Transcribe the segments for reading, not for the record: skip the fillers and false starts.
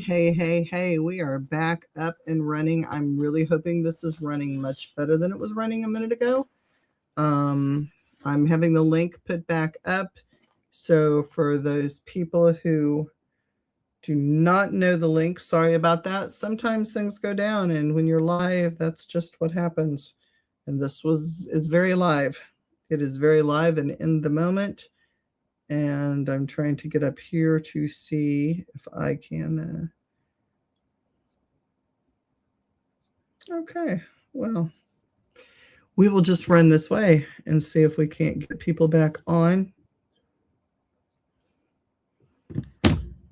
Hey, we are back up and running. I'm really hoping this is running much better than it was running a minute ago. Um, I'm having the link put back up. So for those people who do not know the link, sorry about that. Sometimes things go down, and when you're live, that's just what happens. And this is very live. It is very live and in the moment. And I'm trying to get up here to see if I can. Okay, well, we will just run this way and see if we can't get people back on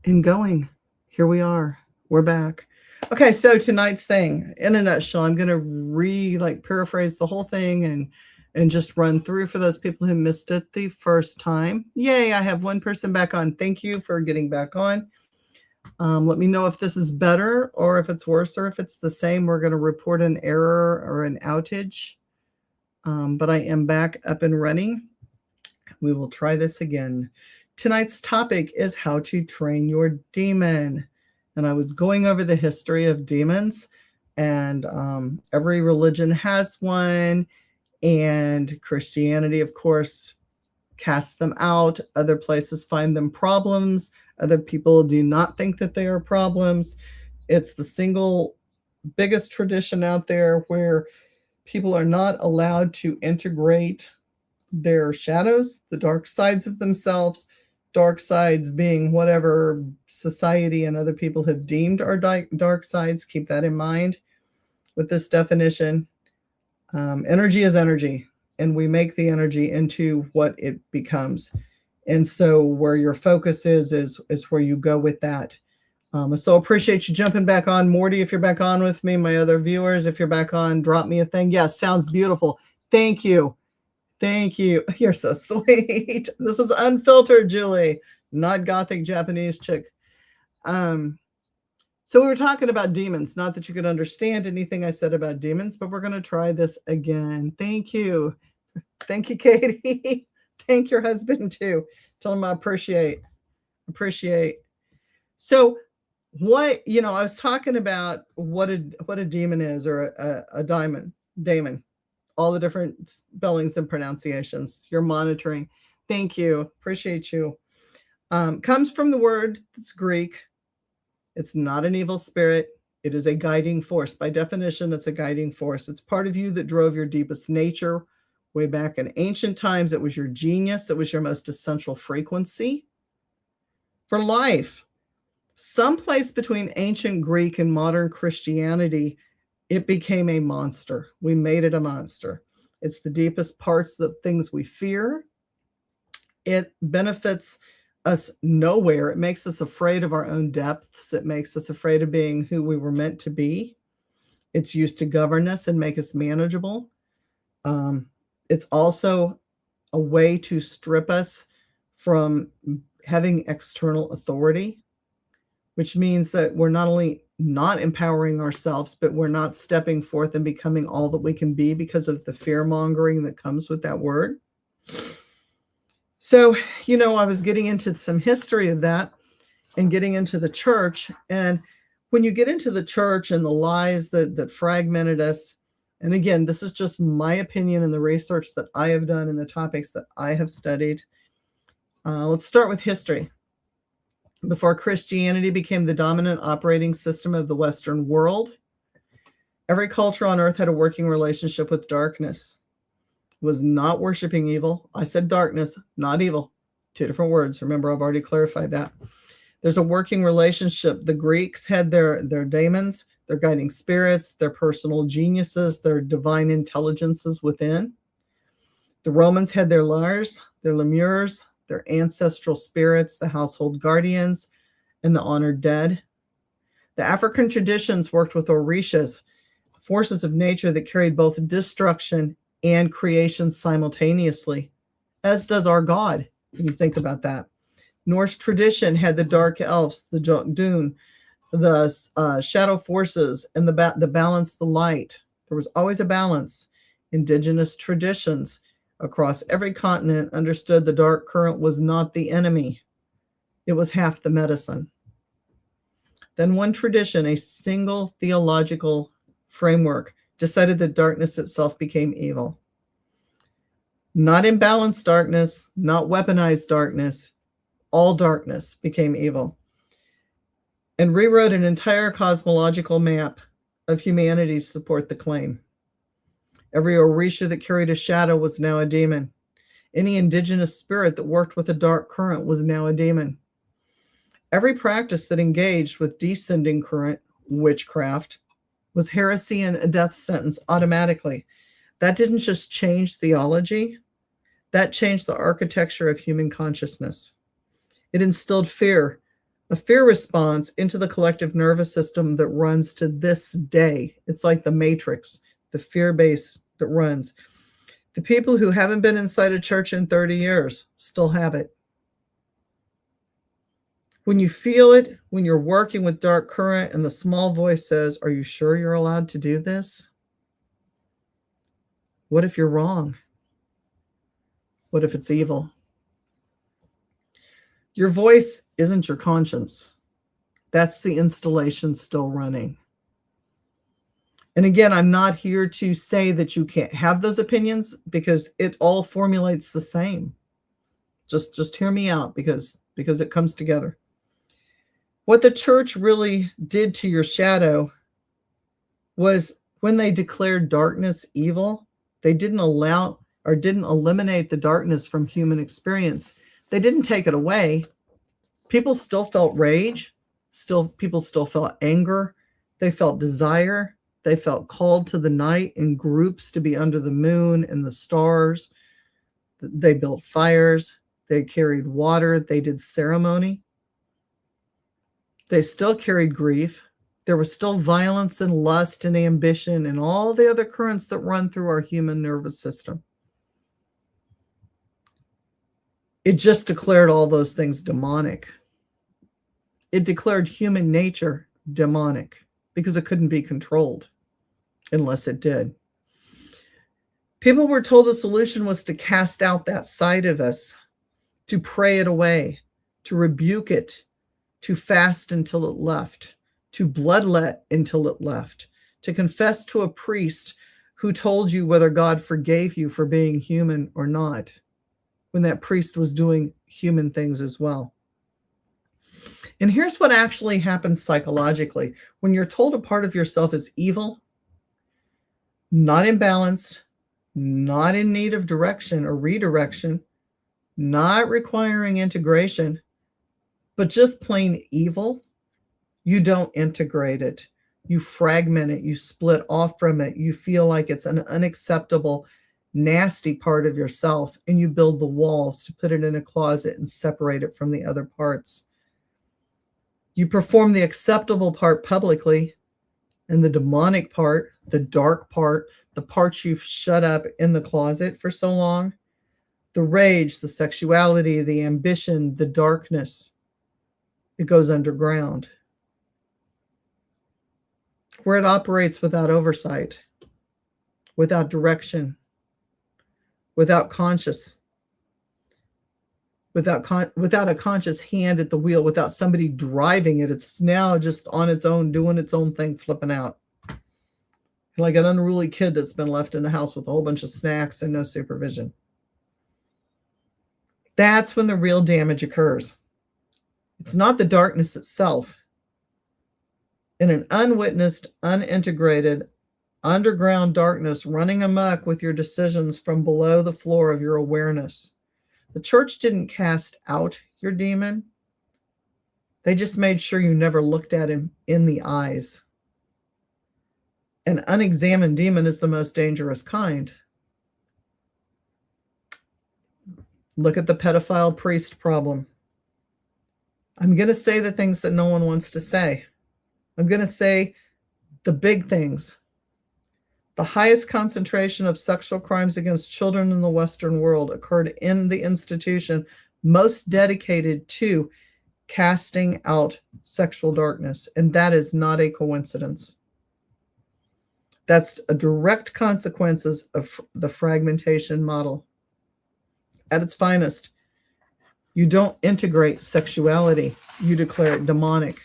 and going. Here we are. We're back. Okay, so tonight's thing, in a nutshell, I'm going to paraphrase the whole thing and just run through for those people who missed it the first time. Yay, I have one person back on. Thank you for getting back on. Let me know if this is better or if it's worse or if it's the same. We're going to report an error or an outage. But I am back up and running. We will try this again. Tonight's topic is how to train your demon. And I was going over the history of demons, and every religion has one. And Christianity, of course, casts them out. Other places find them problems. Other people do not think that they are problems. It's the single biggest tradition out there where people are not allowed to integrate their shadows, the dark sides of themselves, dark sides being whatever society and other people have deemed are dark sides. Keep that in mind with this definition. Energy is energy, and we make the energy into what it becomes. And so where your focus is where you go with that. So appreciate you jumping back on. Morty, if you're back on with me, my other viewers, if you're back on, drop me a thing. Yes, sounds beautiful. Thank you. Thank you. You're so sweet. This is unfiltered, Julie, not gothic Japanese chick. So we were talking about demons. Not that you could understand anything I said about demons, but we're going to try this again. Thank you. Thank you, Katie. Thank your husband, too. Tell him I appreciate. So what, I was talking about what a demon is, or a daemon, all the different spellings and pronunciations. You're monitoring. Thank you. Appreciate you. Comes from the word that's Greek. It's not an evil spirit. It is a guiding force. By definition, it's a guiding force. It's part of you that drove your deepest nature. Way back in ancient times, it was your genius. It was your most essential frequency for life. Someplace between ancient Greek and modern Christianity, it became a monster. We made it a monster. It's the deepest parts of things we fear. It benefits us nowhere. It makes us afraid of our own depths. It makes us afraid of being who we were meant to be. It's used to govern us and make us manageable. It's also a way to strip us from having external authority, which means that we're not only not empowering ourselves, but we're not stepping forth and becoming all that we can be because of the fear mongering that comes with that word. So, I was getting into some history of that and getting into the church. And when you get into the church and the lies that fragmented us, and again, this is just my opinion and the research that I have done and the topics that I have studied. Let's start with history. Before Christianity became the dominant operating system of the Western world, every culture on earth had a working relationship with darkness. Was not worshiping evil. I said darkness, not evil. Two different words. Remember, I've already clarified that. There's a working relationship. The Greeks had their daemons, their guiding spirits, their personal geniuses, their divine intelligences within. The Romans had their Lars, their lemures, their ancestral spirits, the household guardians, and the honored dead. The African traditions worked with orishas, forces of nature that carried both destruction and creation simultaneously, as does our God, when you think about that. Norse tradition had the dark elves, the Dune, the shadow forces, and the balance, the light. There was always a balance. Indigenous traditions across every continent understood the dark current was not the enemy. It was half the medicine. Then one tradition, a single theological framework, decided that darkness itself became evil. Not imbalanced darkness, not weaponized darkness, all darkness became evil, and rewrote an entire cosmological map of humanity to support the claim. Every Orisha that carried a shadow was now a demon. Any indigenous spirit that worked with a dark current was now a demon. Every practice that engaged with descending current, witchcraft, was heresy and a death sentence automatically. That didn't just change theology, that changed the architecture of human consciousness. It instilled fear, a fear response into the collective nervous system that runs to this day. It's like the Matrix, the fear base that runs. The people who haven't been inside a church in 30 years still have it. When you feel it, when you're working with dark current and the small voice says, "Are you sure you're allowed to do this? What if you're wrong? What if it's evil?" Your voice isn't your conscience. That's the installation still running. And again, I'm not here to say that you can't have those opinions, because it all formulates the same. Just hear me out, because it comes together. What the church really did to your shadow was, when they declared darkness evil, they didn't eliminate the darkness from human experience. They didn't take it away. People still felt rage. People still felt anger. They felt desire. They felt called to the night in groups to be under the moon and the stars. They built fires. They carried water. They did ceremony. They still carried grief. There was still violence and lust and ambition and all the other currents that run through our human nervous system. It just declared all those things demonic. It declared human nature demonic because it couldn't be controlled unless it did. People were told the solution was to cast out that side of us, to pray it away, to rebuke it, to fast until it left, to bloodlet until it left, to confess to a priest who told you whether God forgave you for being human or not, when that priest was doing human things as well. And here's what actually happens psychologically. When you're told a part of yourself is evil, not imbalanced, not in need of direction or redirection, not requiring integration, but just plain evil, you don't integrate it. You fragment it. You split off from it. You feel like it's an unacceptable, nasty part of yourself, and you build the walls to put it in a closet and separate it from the other parts. You perform the acceptable part publicly, and the demonic part, the dark part, the parts you've shut up in the closet for so long, the rage, the sexuality, the ambition, the darkness, it goes underground, where it operates without oversight, without direction, without conscious, without a conscious hand at the wheel, without somebody driving it. It's now just on its own, doing its own thing, flipping out. Like an unruly kid that's been left in the house with a whole bunch of snacks and no supervision. That's when the real damage occurs. It's not the darkness itself. In an unwitnessed, unintegrated, underground darkness running amok with your decisions from below the floor of your awareness. The church didn't cast out your demon. They just made sure you never looked at him in the eyes. An unexamined demon is the most dangerous kind. Look at the pedophile priest problem. I'm going to say the things that no one wants to say. I'm going to say the big things. The highest concentration of sexual crimes against children in the Western world occurred in the institution most dedicated to casting out sexual darkness. And that is not a coincidence. That's a direct consequences of the fragmentation model. At its finest, you don't integrate sexuality. You declare it demonic.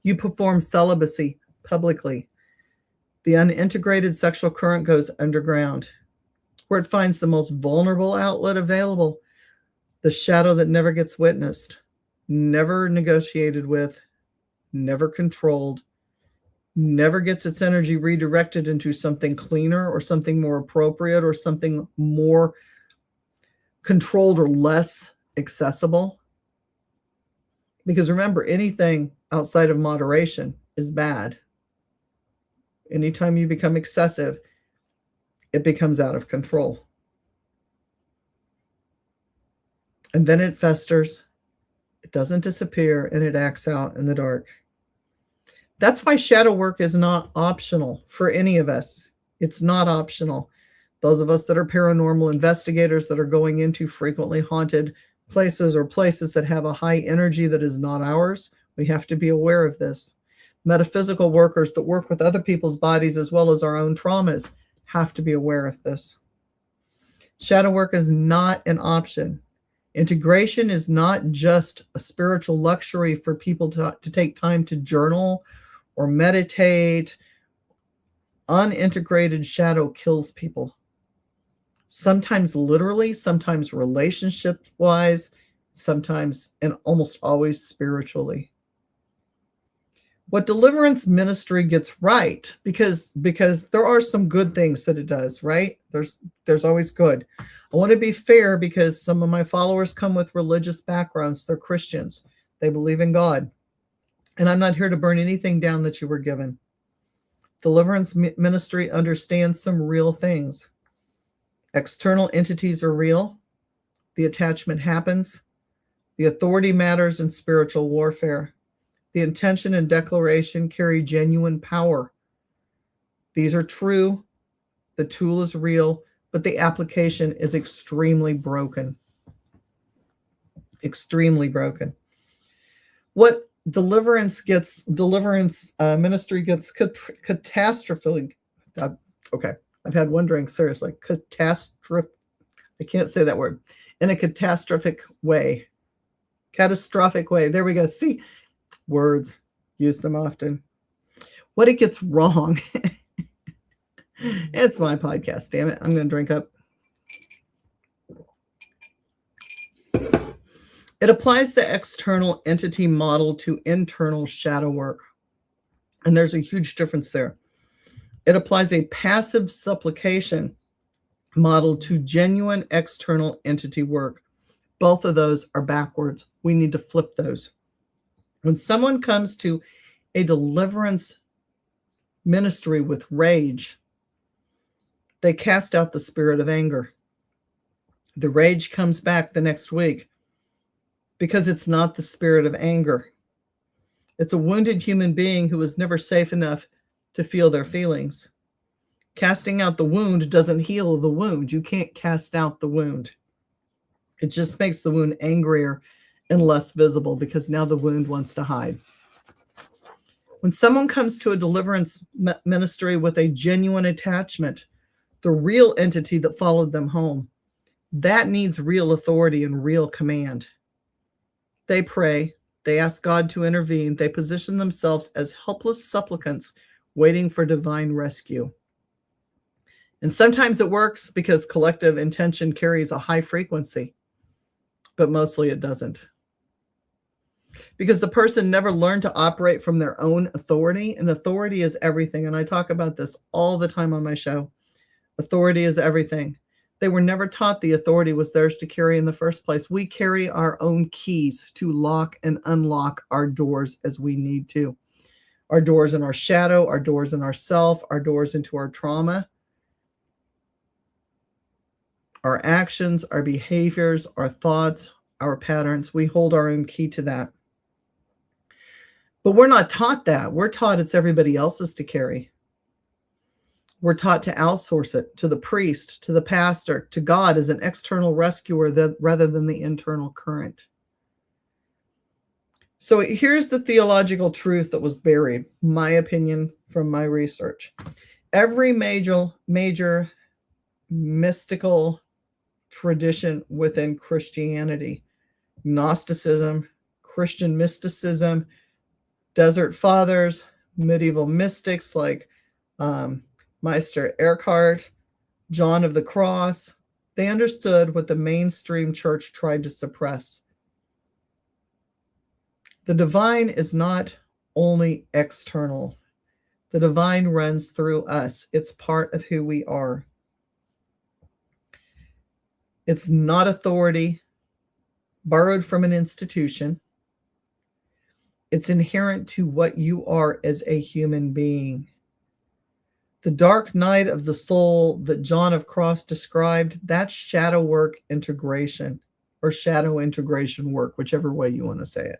You perform celibacy publicly. The unintegrated sexual current goes underground, where it finds the most vulnerable outlet available, the shadow that never gets witnessed, never negotiated with, never controlled, never gets its energy redirected into something cleaner or something more appropriate or something more controlled or less accessible. Because remember, anything outside of moderation is bad. Anytime you become excessive, it becomes out of control. And then it festers, it doesn't disappear, and it acts out in the dark. That's why shadow work is not optional for any of us. It's not optional. Those of us that are paranormal investigators that are going into frequently haunted places or places that have a high energy that is not ours, we have to be aware of this. Metaphysical workers that work with other people's bodies as well as our own traumas have to be aware of this. Shadow work is not an option. Integration is not just a spiritual luxury for people to take time to journal or meditate. Unintegrated shadow kills people. Sometimes literally, sometimes relationship-wise, sometimes and almost always spiritually. What deliverance ministry gets right, because there are some good things that it does, right? There's always good. I want to be fair because some of my followers come with religious backgrounds. They're Christians. They believe in God. And I'm not here to burn anything down that you were given. Deliverance ministry understands some real things. External entities are real. The attachment happens. The authority matters in spiritual warfare. The intention and declaration carry genuine power. These are true. The tool is real, but the application is extremely broken. Extremely broken. What deliverance ministry gets catastrophically. Okay, I've had one drink, seriously. Catastrophe. I can't say that word. In a catastrophic way. Catastrophic way. There we go. See, words, use them often. What it gets wrong. It's my podcast, damn it. I'm going to drink up. It applies the external entity model to internal shadow work. And there's a huge difference there. It applies a passive supplication model to genuine external entity work. Both of those are backwards. We need to flip those. When someone comes to a deliverance ministry with rage, they cast out the spirit of anger. The rage comes back the next week because it's not the spirit of anger. It's a wounded human being who was never safe enough to feel their feelings. Casting out the wound doesn't heal the wound. You can't cast out the wound. It just makes the wound angrier and less visible because now the wound wants to hide. When someone comes to a deliverance ministry with a genuine attachment, the real entity that followed them home, that needs real authority and real command. They pray, they ask God to intervene, they position themselves as helpless supplicants waiting for divine rescue. And sometimes it works because collective intention carries a high frequency, but mostly it doesn't. Because the person never learned to operate from their own authority, and authority is everything. And I talk about this all the time on my show. Authority is everything. They were never taught the authority was theirs to carry in the first place. We carry our own keys to lock and unlock our doors as we need to. Our doors in our shadow, our doors in ourself, our doors into our trauma, our actions, our behaviors, our thoughts, our patterns. We hold our own key to that. But we're not taught that. We're taught it's everybody else's to carry. We're taught to outsource it to the priest, to the pastor, to God as an external rescuer rather than the internal current. So here's the theological truth that was buried, my opinion from my research. Every major mystical tradition within Christianity, Gnosticism, Christian mysticism, Desert fathers, medieval mystics like Meister Eckhart, John of the Cross, they understood what the mainstream church tried to suppress. The divine is not only external. The divine runs through us. It's part of who we are. It's not authority borrowed from an institution. It's inherent to what you are as a human being. The dark night of the soul that John of Cross described, that's shadow work integration, or shadow integration work, whichever way you want to say it.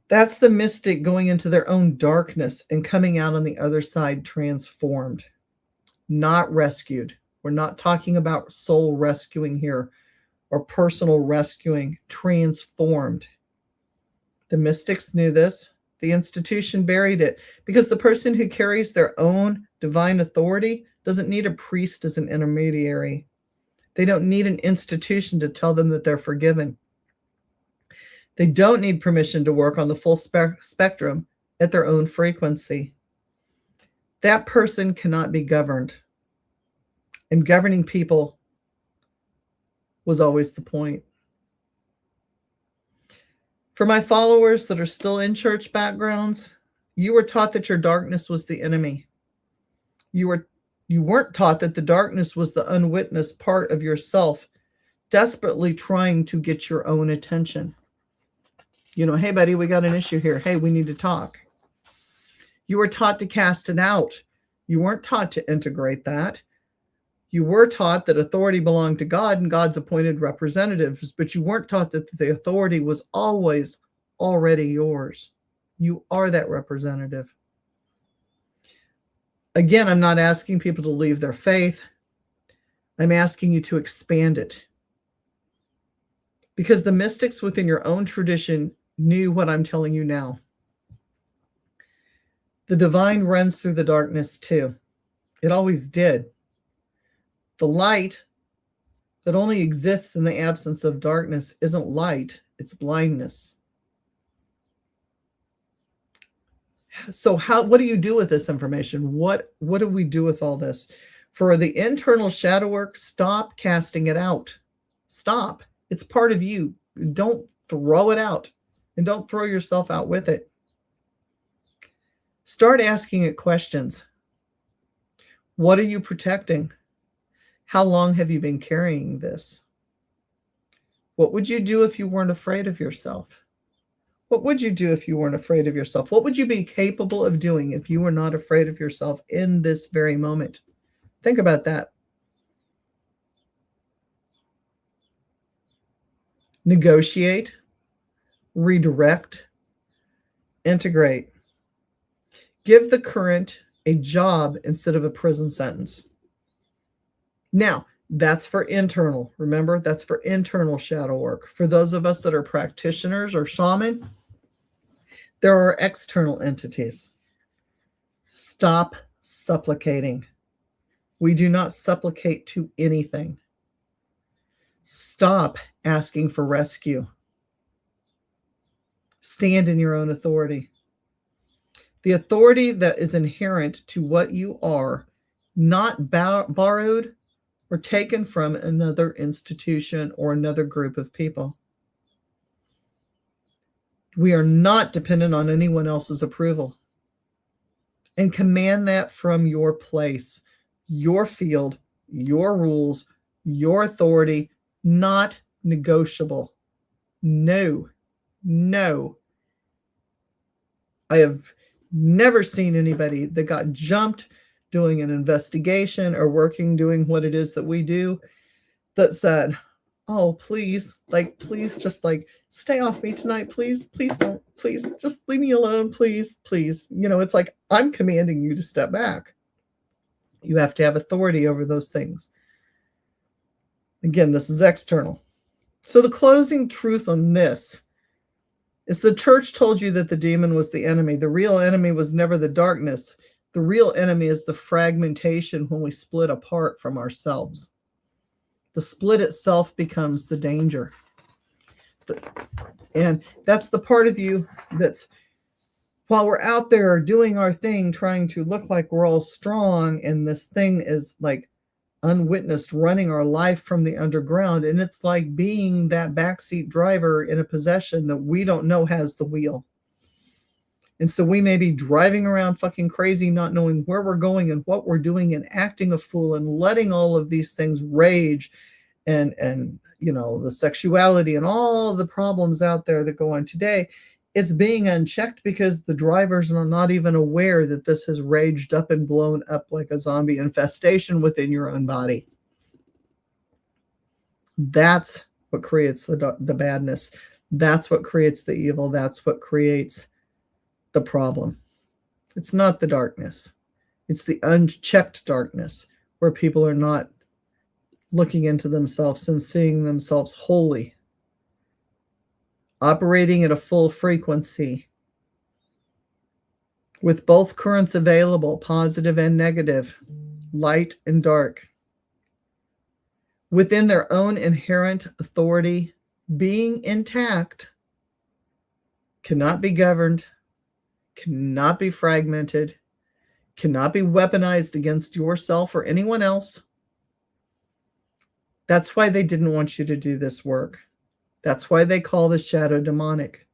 That's the mystic going into their own darkness and coming out on the other side transformed, not rescued. We're not talking about soul rescuing here or personal rescuing, transformed. The mystics knew this. The institution buried it because the person who carries their own divine authority doesn't need a priest as an intermediary. They don't need an institution to tell them that they're forgiven. They don't need permission to work on the full spectrum at their own frequency. That person cannot be governed. And governing people was always the point. For my followers that are still in church backgrounds, you were taught that your darkness was the enemy. You weren't taught that the darkness was the unwitnessed part of yourself, desperately trying to get your own attention. You know, hey, buddy, we got an issue here. Hey, we need to talk. You were taught to cast it out. You weren't taught to integrate that. You were taught that authority belonged to God and God's appointed representatives, but you weren't taught that the authority was always already yours. You are that representative. Again, I'm not asking people to leave their faith. I'm asking you to expand it. Because the mystics within your own tradition knew what I'm telling you now. The divine runs through the darkness too. It always did. The light that only exists in the absence of darkness isn't light, it's blindness. So what do you do with this information? What do we do with all this? For the internal shadow work, stop casting it out. Stop. It's part of you. Don't throw it out, and don't throw yourself out with it. Start asking it questions. What are you protecting? How long have you been carrying this? What would you do if you weren't afraid of yourself? What would you do if you weren't afraid of yourself? What would you be capable of doing if you were not afraid of yourself in this very moment? Think about that. Negotiate, redirect, integrate. Give the current a job instead of a prison sentence. Now, that's for internal. Remember, that's for internal shadow work. For those of us that are practitioners or shaman, there are external entities. Stop supplicating. We do not supplicate to anything. Stop asking for rescue. Stand in your own authority. The authority that is inherent to what you are, not borrowed or taken from another institution or another group of people. We are not dependent on anyone else's approval. And command that from your place, your field, your rules, your authority, not negotiable. No. I have never seen anybody that got jumped doing an investigation or doing what it is that we do that said, oh, please just stay off me tonight. Please don't, please just leave me alone. Please. You know, it's like, I'm commanding you to step back. You have to have authority over those things. Again, this is external. So the closing truth on this is the church told you that the demon was the enemy. The real enemy was never the darkness. The real enemy is the fragmentation when we split apart from ourselves. The split itself becomes the danger. And that's the part of you that's while we're out there doing our thing, trying to look like we're all strong, and this thing is like unwitnessed running our life from the underground. And it's like being that backseat driver in a possession that we don't know has the wheel. And so we may be driving around fucking crazy, not knowing where we're going and what we're doing, and acting a fool and letting all of these things rage, and you know, the sexuality and all the problems out there that go on today. It's being unchecked because the drivers are not even aware that this has raged up and blown up like a zombie infestation within your own body. That's what creates the badness. That's what creates the evil. That's what creates the problem. It's not the darkness. It's the unchecked darkness where people are not looking into themselves and seeing themselves wholly, operating at a full frequency with both currents available, positive and negative, light and dark, within their own inherent authority, being intact, cannot be governed, cannot be fragmented, cannot be weaponized against yourself or anyone else. That's why they didn't want you to do this work. That's why they call the shadow demonic.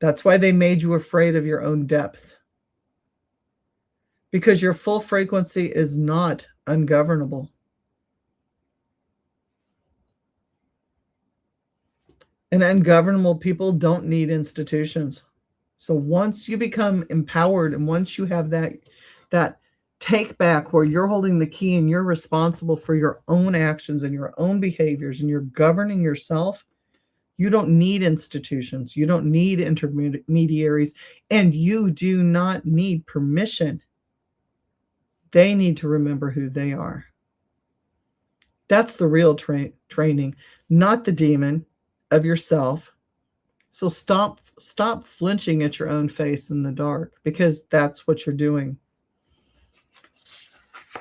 That's why they made you afraid of your own depth. Because your full frequency is not ungovernable. And ungovernable people don't need institutions. So once you become empowered, and once you have that take back where you're holding the key and you're responsible for your own actions and your own behaviors and you're governing yourself, you don't need institutions. You don't need intermediaries, and you do not need permission. They need to remember who they are. That's the real training, not the demon of yourself. So stop flinching at your own face in the dark, because that's what you're doing.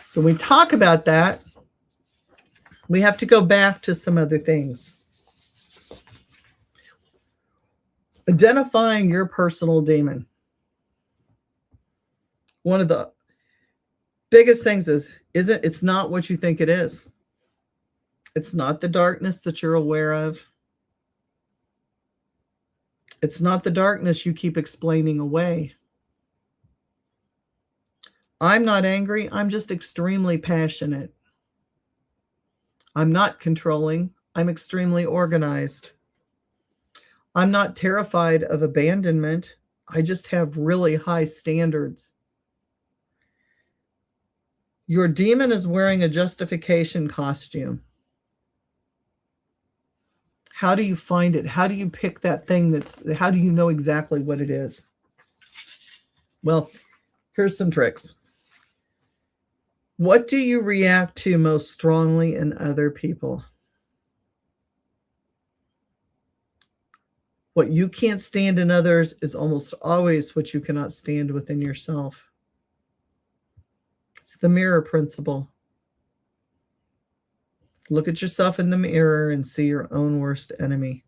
So when we talk about that, we have to go back to some other things. Identifying your personal demon. One of the biggest things it's not what you think it is. It's not the darkness that you're aware of. It's not the darkness you keep explaining away. I'm not angry. I'm just extremely passionate. I'm not controlling. I'm extremely organized. I'm not terrified of abandonment. I just have really high standards. Your demon is wearing a justification costume. How do you find it? How do you pick that thing how do you know exactly what it is? Well, here's some tricks. What do you react to most strongly in other people? What you can't stand in others is almost always what you cannot stand within yourself. It's the mirror principle. Look at yourself in the mirror and see your own worst enemy.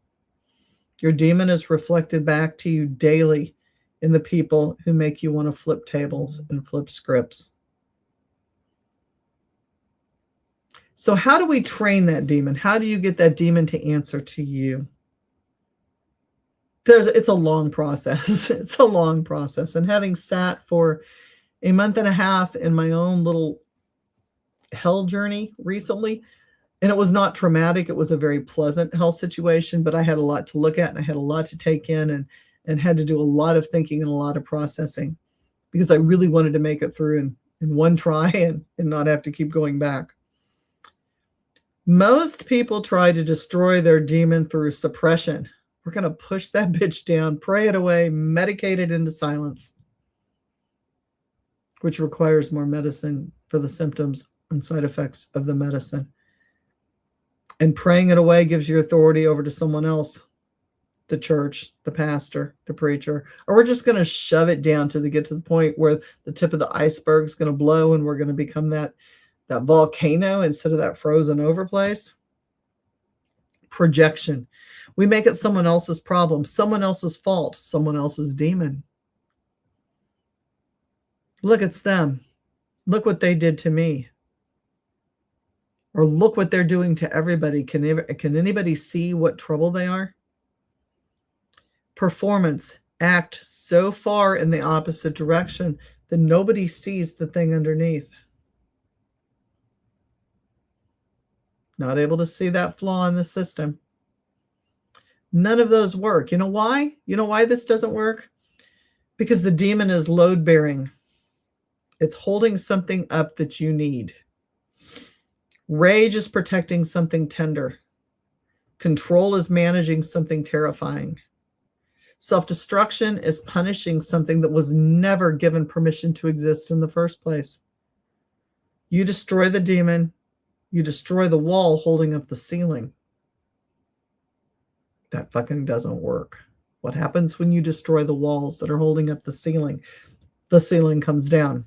Your demon is reflected back to you daily in the people who make you want to flip tables and flip scripts. So how do we train that demon? How do you get that demon to answer to you? It's a long process. It's a long process. And having sat for a month and a half in my own little hell journey recently, and it was not traumatic. It was a very pleasant hell situation, but I had a lot to look at and I had a lot to take in, and had to do a lot of thinking and a lot of processing, because I really wanted to make it through in one try and not have to keep going back. Most people try to destroy their demon through suppression. We're going to push that bitch down, pray it away, medicate it into silence, which requires more medicine for the symptoms and side effects of the medicine. And praying it away gives you authority over to someone else, the church, the pastor, the preacher, or we're just going to shove it down to get to the point where the tip of the iceberg is going to blow and we're going to become that volcano instead of that frozen over place. Projection. We make it someone else's problem, someone else's fault, someone else's demon. Look, it's them. Look what they did to me. Or look what they're doing to everybody. Can anybody see what trouble they are? Performance. Act so far in the opposite direction that nobody sees the thing underneath. Not able to see that flaw in the system. None of those work. You know why? You know why this doesn't work? Because the demon is load bearing. It's holding something up that you need. Rage is protecting something tender. Control is managing something terrifying. Self-destruction is punishing something that was never given permission to exist in the first place. You destroy the demon, you destroy the wall holding up the ceiling. That fucking doesn't work. What happens when you destroy the walls that are holding up the ceiling? The ceiling comes down.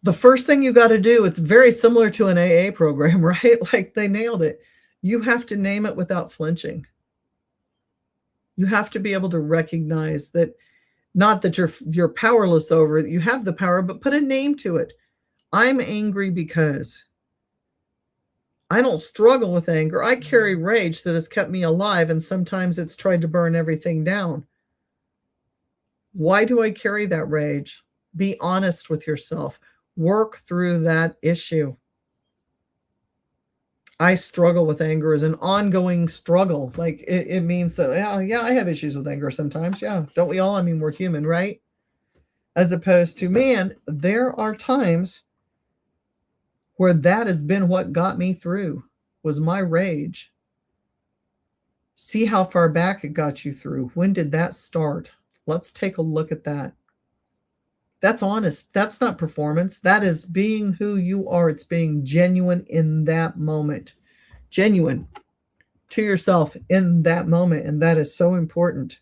The first thing you got to do, it's very similar to an AA program, right? Like they nailed it. You have to name it without flinching. You have to be able to recognize that, not that you're powerless over it, you have the power, but put a name to it. I'm angry because I don't struggle with anger. I carry rage that has kept me alive, and sometimes it's tried to burn everything down. Why do I carry that rage? Be honest with yourself. Work through that issue. I struggle with anger as an ongoing struggle. Like it means that, yeah, I have issues with anger sometimes. Yeah, don't we all? I mean, we're human, right? As opposed to, man, there are times where that has been what got me through, was my rage. See how far back it got you through. When did that start? Let's take a look at that. That's honest. That's not performance. That is being who you are. It's being genuine in that moment. Genuine to yourself in that moment. And that is so important.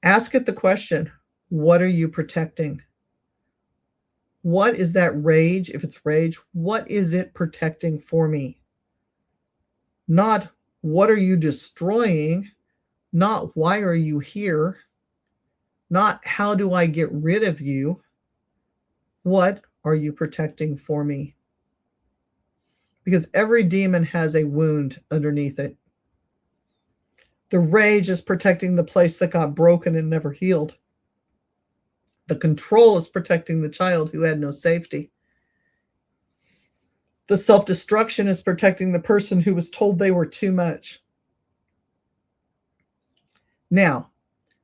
Ask it the question, what are you protecting? What is that rage? If it's rage, what is it protecting for me? Not what are you destroying? Not why are you here? Not how do I get rid of you? What are you protecting for me? Because every demon has a wound underneath it. The rage is protecting the place that got broken and never healed. The control is protecting the child who had no safety. The self-destruction is protecting the person who was told they were too much. Now,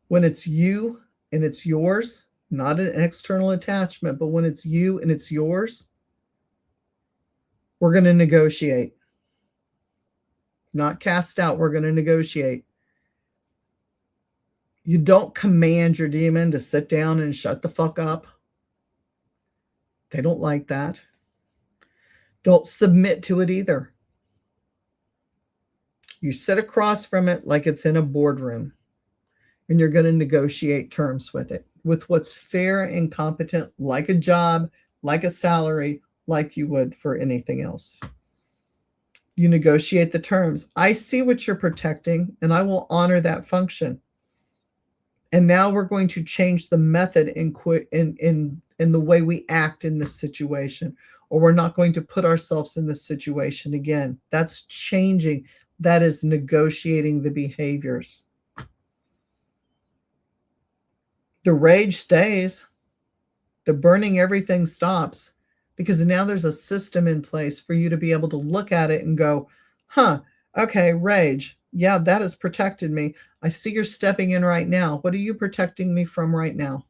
when it's you and it's yours, not an external attachment, but when it's you and it's yours, we're going to negotiate. Not cast out, we're going to negotiate. You don't command your demon to sit down and shut the fuck up. They don't like that. Don't submit to it either. You sit across from it like it's in a boardroom, and you're going to negotiate terms with it, with what's fair and competent, like a job, like a salary, like you would for anything else. You negotiate the terms. I see what you're protecting, and I will honor that function. And now we're going to change the method in the way we act in this situation, or we're not going to put ourselves in this situation again. That's changing. That is negotiating the behaviors. The rage stays. The burning everything stops, because now there's a system in place for you to be able to look at it and go, okay, rage. Yeah, that has protected me. I see you're stepping in right now. What are you protecting me from right now?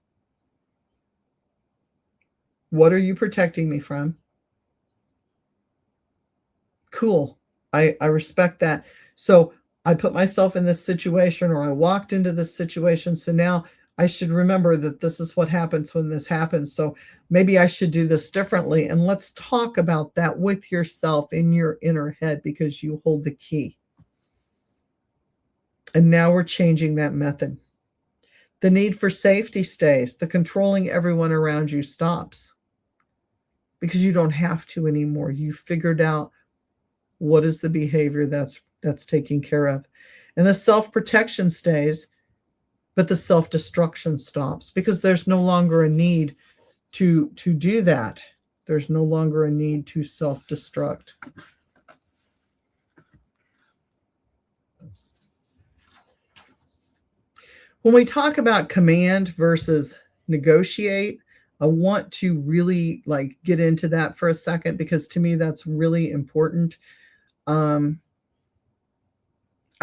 What are you protecting me from? Cool. I respect that. So I put myself in this situation, or I walked into this situation. So now I should remember that this is what happens when this happens. So maybe I should do this differently. And let's talk about that with yourself in your inner head, because you hold the key. And now we're changing that method. The need for safety stays. The controlling everyone around you stops, because you don't have to anymore. You figured out what is the behavior that's That's taken care of. And the self-protection stays, but the self-destruction stops because there's no longer a need to do that. There's no longer a need to self-destruct. When we talk about command versus negotiate, I want to really get into that for a second, because to me that's really important.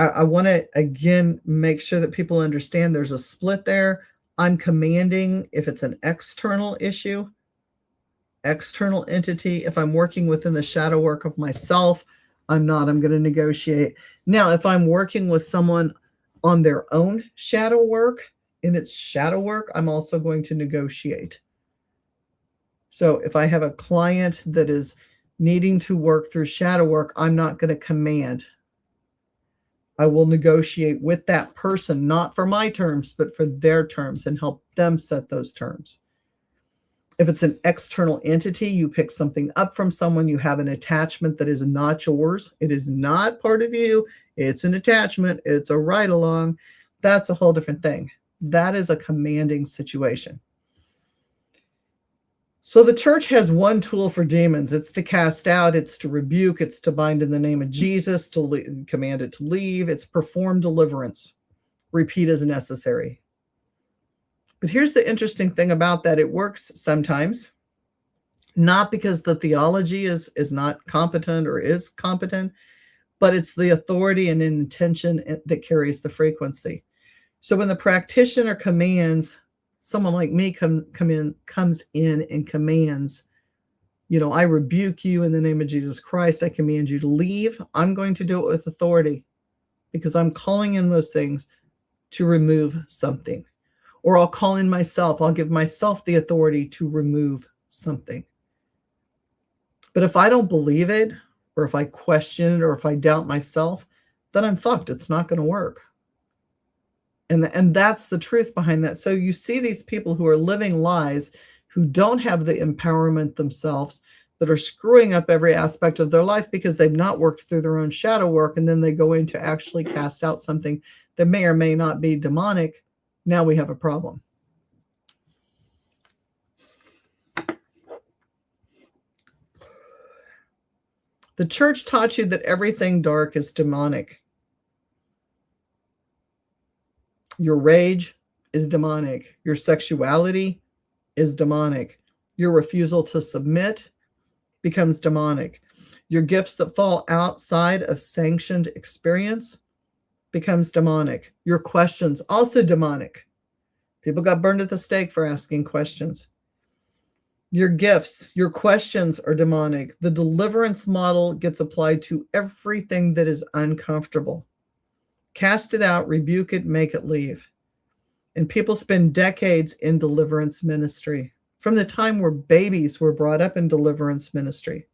I want to again make sure that people understand there's a split there. I'm commanding if it's an external issue, external entity. If I'm working within the shadow work of myself, I'm going to negotiate. Now, if I'm working with someone on their own shadow work, and it's shadow work, I'm also going to negotiate. So if I have a client that is needing to work through shadow work, I'm not going to command. I will negotiate with that person, not for my terms, but for their terms, and help them set those terms. If it's an external entity, you pick something up from someone, you have an attachment that is not yours. It is not part of you. It's an attachment. It's a ride along. That's a whole different thing. That is a commanding situation. So the church has one tool for demons. It's to cast out, it's to rebuke, it's to bind in the name of Jesus, to command it to leave, it's perform deliverance. Repeat as necessary. But here's the interesting thing about that. It works sometimes, not because the theology is not competent or is competent, but it's the authority and intention that carries the frequency. So when the practitioner commands, someone like me comes in and commands, I rebuke you in the name of Jesus Christ. I command you to leave. I'm going to do it with authority, because I'm calling in those things to remove something. Or I'll call in myself. I'll give myself the authority to remove something. But if I don't believe it, or if I question it, or if I doubt myself, then I'm fucked. It's not going to work. And that's the truth behind that. So you see these people who are living lies, who don't have the empowerment themselves, that are screwing up every aspect of their life because they've not worked through their own shadow work, and then they go in to actually cast out something that may or may not be demonic. Now we have a problem. The church taught you that everything dark is demonic. Your rage is demonic. Your sexuality is demonic. Your refusal to submit becomes demonic. Your gifts that fall outside of sanctioned experience becomes demonic. Your questions, also demonic. People got burned at the stake for asking questions. Your gifts, your questions are demonic. The deliverance model gets applied to everything that is uncomfortable. Cast it out, rebuke it, make it leave. And people spend decades in deliverance ministry, from the time where babies were brought up in deliverance ministry,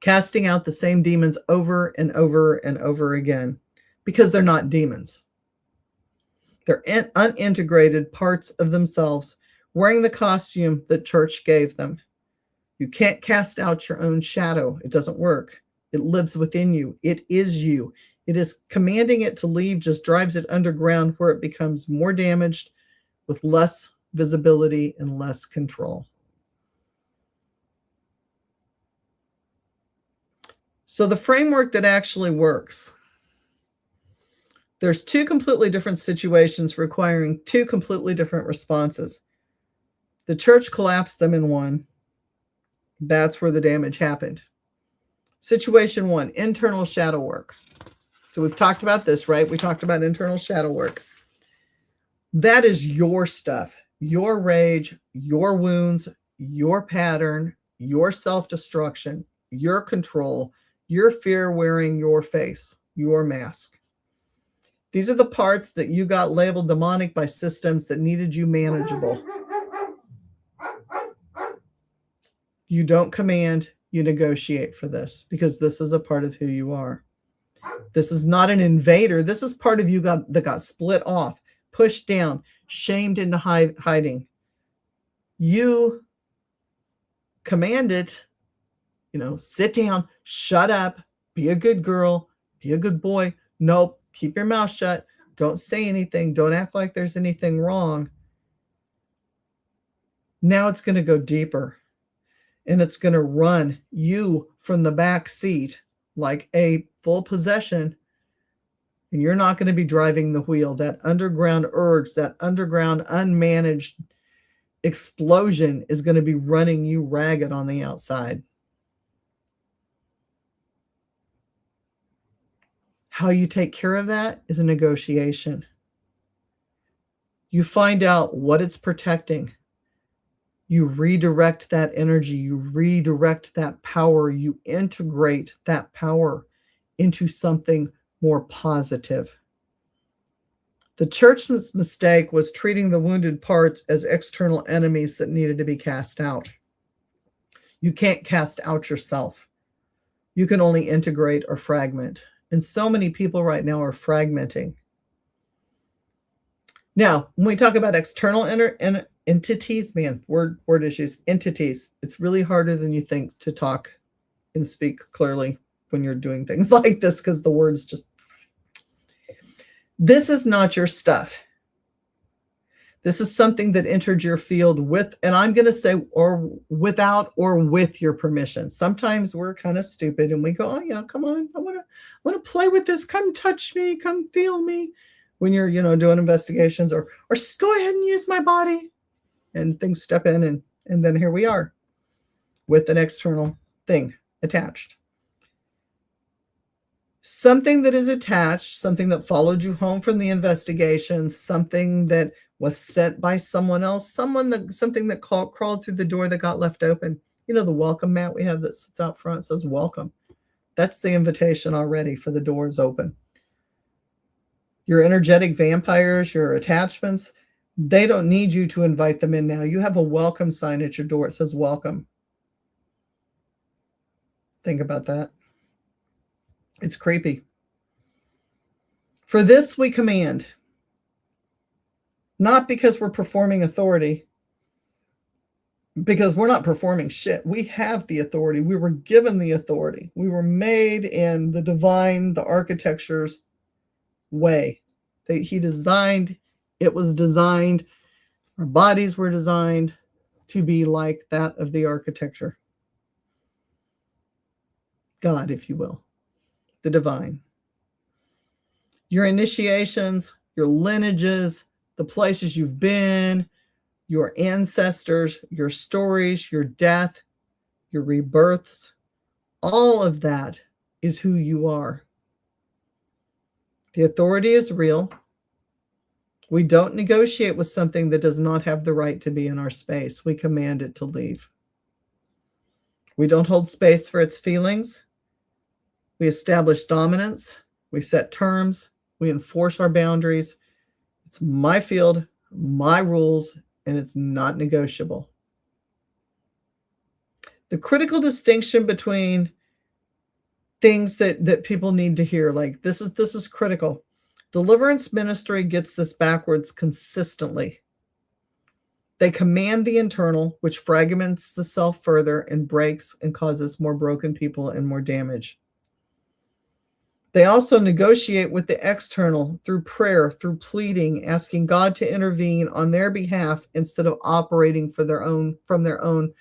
casting out the same demons over and over and over again, because they're not demons. They're unintegrated parts of themselves, wearing the costume that church gave them. You can't cast out your own shadow. It doesn't work. It lives within you. It is you. It is commanding it to leave, just drives it underground, where it becomes more damaged with less visibility and less control. So the framework that actually works, there's two completely different situations requiring two completely different responses. The church collapsed them in one. That's where the damage happened. Situation one, internal shadow work. So we've talked about this, right? We talked about internal shadow work. That is your stuff, your rage, your wounds, your pattern, your self-destruction, your control, your fear wearing your face, your mask. These are the parts that you got labeled demonic by systems that needed you manageable. You don't command, you negotiate for this, because this is a part of who you are. This is not an invader. This is part of you that got split off, pushed down, shamed into hiding. You command it, sit down, shut up, be a good girl, Be a good boy. Nope. Keep your mouth shut. Don't say anything. Don't act like there's anything wrong. Now it's going to go deeper, and it's going to run you from the back seat like a full possession, and you're not going to be driving the wheel. That underground urge, that underground unmanaged explosion is going to be running you ragged on the outside. How you take care of that is a negotiation. You find out what it's protecting. You redirect that energy. You redirect that power. You integrate that power into something more positive. The church's mistake was treating the wounded parts as external enemies that needed to be cast out. You can't cast out yourself. You can only integrate or fragment. And so many people right now are fragmenting. Now, when we talk about external entities, man, word issues, entities, it's really harder than you think to talk and speak clearly when you're doing things like this, because the words just... This is not your stuff. This is something that entered your field with, and I'm going to say, or without or with your permission. Sometimes we're kind of stupid and we go, oh yeah, come on, I want to play with this. Come touch me, come feel me. When you're, doing investigations, or go ahead and use my body, and things step in, and then here we are with an external thing attached. Something that is attached, something that followed you home from the investigation, something that was sent by someone else, something that crawled through the door that got left open. The welcome mat we have that sits out front says welcome. That's the invitation already for the doors open. Your energetic vampires, your attachments, they don't need you to invite them in now. You have a welcome sign at your door. It says welcome. Think about that. It's creepy. For this we command, not because we're performing authority, because we're not performing shit. We have the authority. We were given the authority. We were made in the divine, the architecture's way. He designed, it was designed, our bodies were designed to be like that of the architecture. God, if you will. The divine. Your initiations, your lineages, the places you've been, your ancestors, your stories, your death, your rebirths, all of that is who you are. The authority is real. We don't negotiate with something that does not have the right to be in our space. We command it to leave. We don't hold space for its feelings. We establish dominance. We set terms. We enforce our boundaries. It's my field, my rules, and it's not negotiable. The critical distinction between things that people need to hear, like this is critical. Deliverance ministry gets this backwards consistently. They command the internal, which fragments the self further and breaks and causes more broken people and more damage. They also negotiate with the external through prayer, through pleading, asking God to intervene on their behalf instead of operating from their own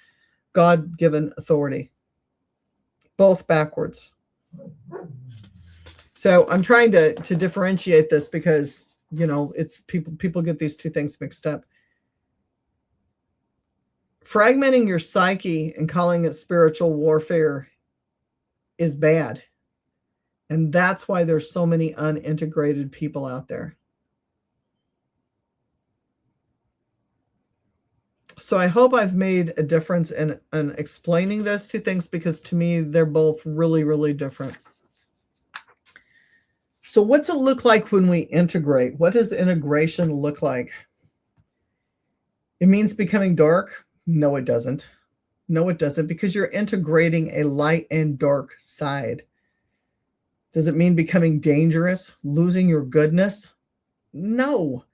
God-given authority. Both backwards. So I'm trying to differentiate this because, it's people get these two things mixed up. Fragmenting your psyche and calling it spiritual warfare is bad. And that's why there's so many unintegrated people out there. So I hope I've made a difference in explaining those two things, because to me, they're both really, really different. So what's it look like when we integrate? What does integration look like? It means becoming dark? No, it doesn't. No, it doesn't, because you're integrating a light and dark side. Does it mean becoming dangerous, losing your goodness? No.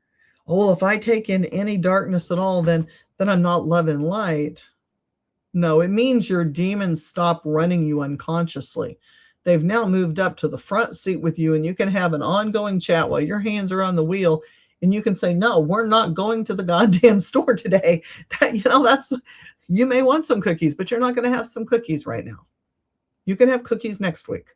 Oh, if I take in any darkness at all, then I'm not love and light. No, it means your demons stop running you unconsciously. They've now moved up to the front seat with you, and you can have an ongoing chat while your hands are on the wheel, and you can say, no, we're not going to the goddamn store today. You may want some cookies, but you're not going to have some cookies right now. You can have cookies next week.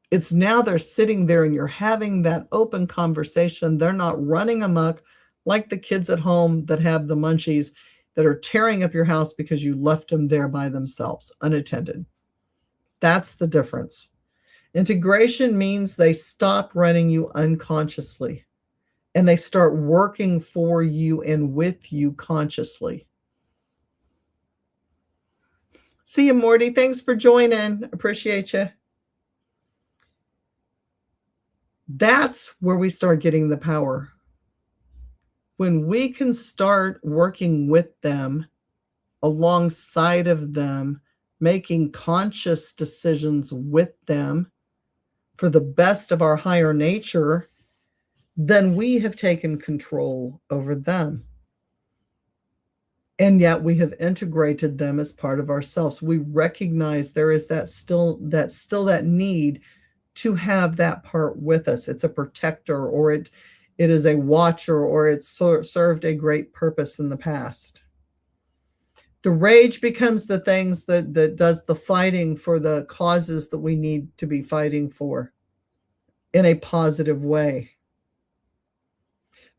It's now they're sitting there and you're having that open conversation. They're not running amok like the kids at home that have the munchies that are tearing up your house because you left them there by themselves, unattended. That's the difference. Integration means they stop running you unconsciously and they start working for you and with you consciously. See you, Morty. Thanks for joining. Appreciate you. That's where we start getting the power. When we can start working with them, alongside of them, making conscious decisions with them for the best of our higher nature, then we have taken control over them. And yet we have integrated them as part of ourselves. We recognize there is still that need to have that part with us. It's a protector, or it is a watcher, or it's served a great purpose in the past. The rage becomes the things that does the fighting for the causes that we need to be fighting for in a positive way.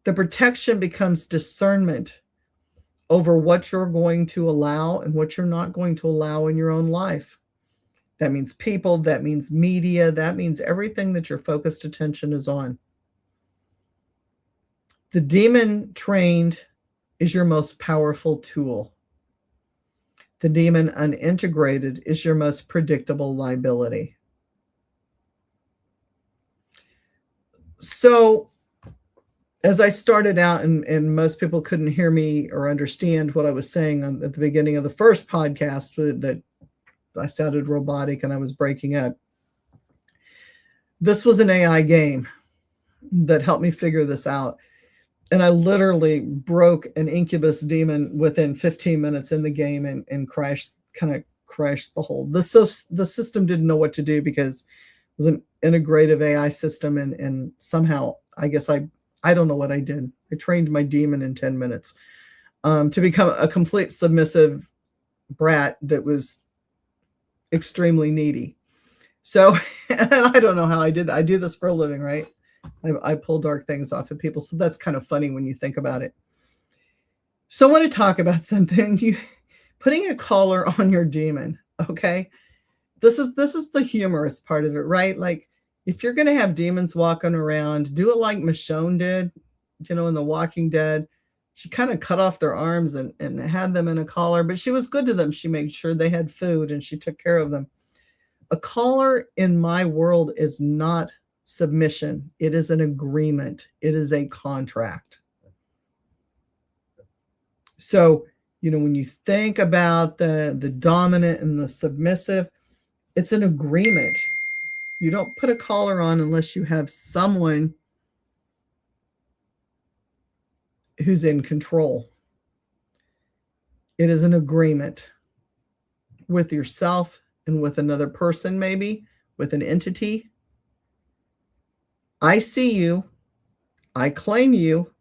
The protection becomes discernment over what you're going to allow and what you're not going to allow in your own life. That means people, that means media, that means everything that your focused attention is on. The demon trained is your most powerful tool. The demon unintegrated is your most predictable liability. So, as I started out, and most people couldn't hear me or understand what I was saying at the beginning of the first podcast, that I sounded robotic and I was breaking up. This was an AI game that helped me figure this out. And I literally broke an incubus demon within 15 minutes in the game and crashed the whole. The system didn't know what to do because it was an integrative AI system. And somehow, I guess I don't know what I did. I trained my demon in 10 minutes to become a complete submissive brat that was extremely needy. So, and I don't know how I did. I do this for a living, right? I pull dark things off of people. So that's kind of funny when you think about it. So I want to talk about something. Putting a collar on your demon. Okay. This is the humorous part of it, right? Like, if you're going to have demons walking around, do it like Michonne did, in The Walking Dead. She kind of cut off their arms and had them in a collar, but she was good to them. She made sure they had food and she took care of them. A collar in my world is not submission. It is an agreement. It is a contract. So, when you think about the dominant and the submissive, it's an agreement. You don't put a collar on unless you have someone who's in control. It is an agreement with yourself and with another person, maybe with an entity. I see you. I claim you.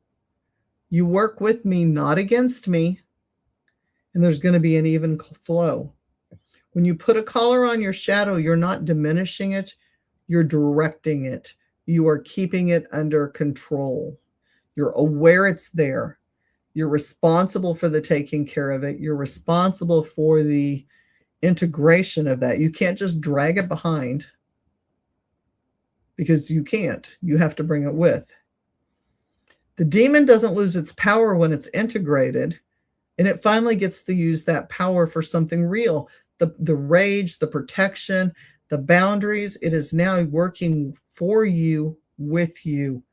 You work with me, not against me. And there's going to be an even flow. When you put a collar on your shadow, you're not diminishing it. You're directing it. You are keeping it under control. You're aware it's there. You're responsible for the taking care of it. You're responsible for the integration of that. You can't just drag it behind because you can't. You have to bring it with. The demon doesn't lose its power when it's integrated, and it finally gets to use that power for something real. The rage, the protection, the boundaries, it is now working for you, with you,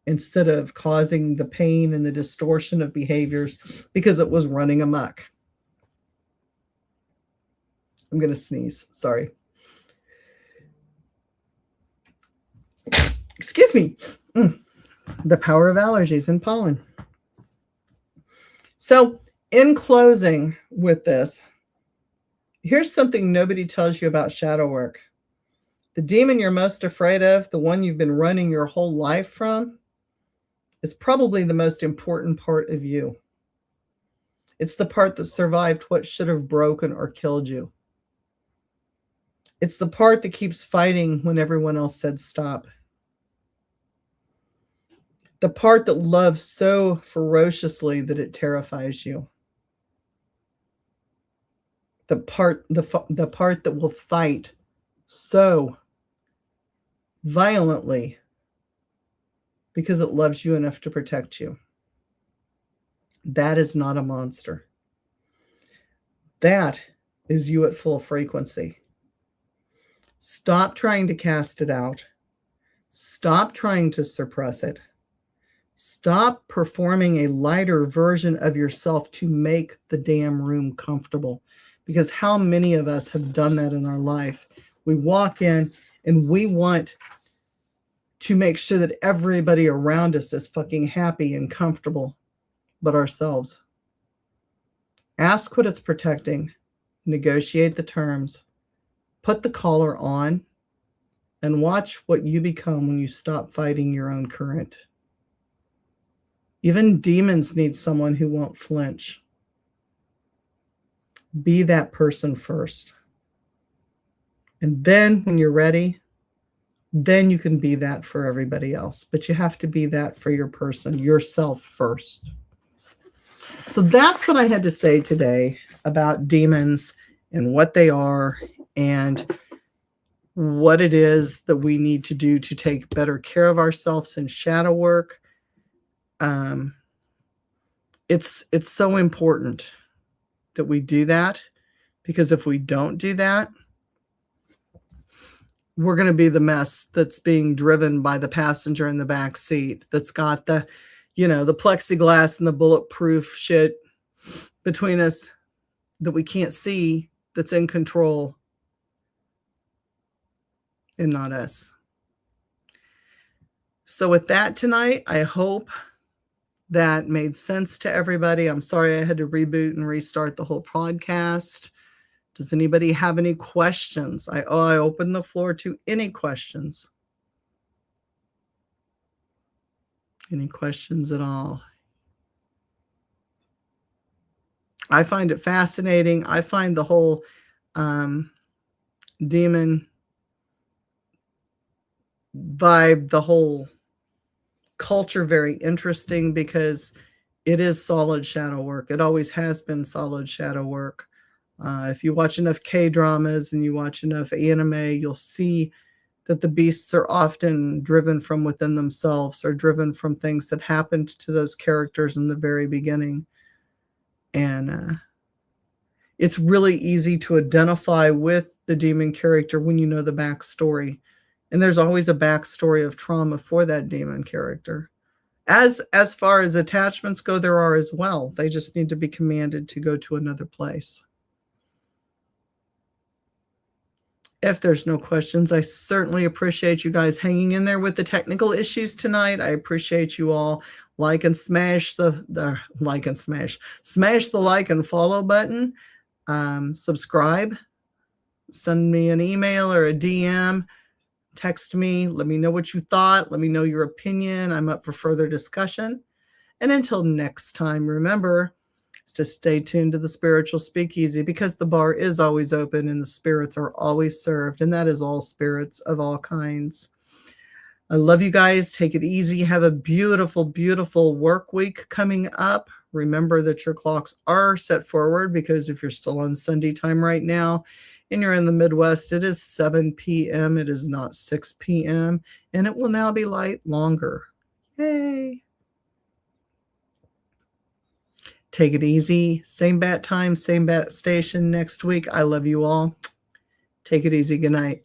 instead of causing the pain and the distortion of behaviors because it was running amok. I'm going to sneeze. Sorry. Excuse me. The power of allergies and pollen. So, in closing with this, Here's something nobody tells you about shadow work. The demon you're most afraid of, the one you've been running your whole life from, is probably the most important part of you. It's the part that survived what should have broken or killed you. It's the part that keeps fighting when everyone else said stop. The part that loves so ferociously that it terrifies you. The part that will fight so violently because it loves you enough to protect you. That is not a monster. That is you at full frequency. Stop trying to cast it out. Stop trying to suppress it. Stop performing a lighter version of yourself to make the damn room comfortable. Because how many of us have done that in our life? We walk in and we want to make sure that everybody around us is fucking happy and comfortable, but ourselves. Ask what it's protecting. Negotiate the terms. Put the collar on and watch what you become when you stop fighting your own current. Even demons need someone who won't flinch. Be that person first. And then when you're ready, then you can be that for everybody else. But you have to be that for your person, yourself first. So that's what I had to say today about demons and what they are and what it is that we need to do to take better care of ourselves in shadow work. It's so important that we do that, because if we don't do that, we're going to be the mess that's being driven by the passenger in the back seat that's got the, the plexiglass and the bulletproof shit between us that we can't see, that's in control, and not us. So with that tonight, I hope that made sense to everybody. I'm sorry I had to reboot and restart the whole podcast. Does anybody have any questions? I open the floor to any questions. Any questions at all? I find it fascinating. I find the whole demon vibe, the whole culture very interesting, because it is solid shadow work. It always has been solid shadow work. If you watch enough K-dramas and you watch enough anime, you'll see that the beasts are often driven from within themselves, or driven from things that happened to those characters in the very beginning. And it's really easy to identify with the demon character when you know the backstory. And there's always a backstory of trauma for that demon character. As far as attachments go, there are as well. They just need to be commanded to go to another place. If there's no questions, I certainly appreciate you guys hanging in there with the technical issues tonight. I appreciate you all. Like and smash the like and smash the like and follow button. Subscribe. Send me an email or a DM. Text me. Let me know what you thought. Let me know your opinion. I'm up for further discussion. And until next time, remember to stay tuned to the Spiritual Speakeasy, because the bar is always open and the spirits are always served, and that is all spirits of all kinds. I love you guys. Take it easy. Have a beautiful, beautiful work week coming up. Remember that your clocks are set forward, because if you're still on Sunday time right now and you're in the Midwest, it is 7 p.m. It is not 6 p.m. and it will now be light longer. Yay. Take it easy. Same bat time, same bat station next week. I love you all. Take it easy. Good night.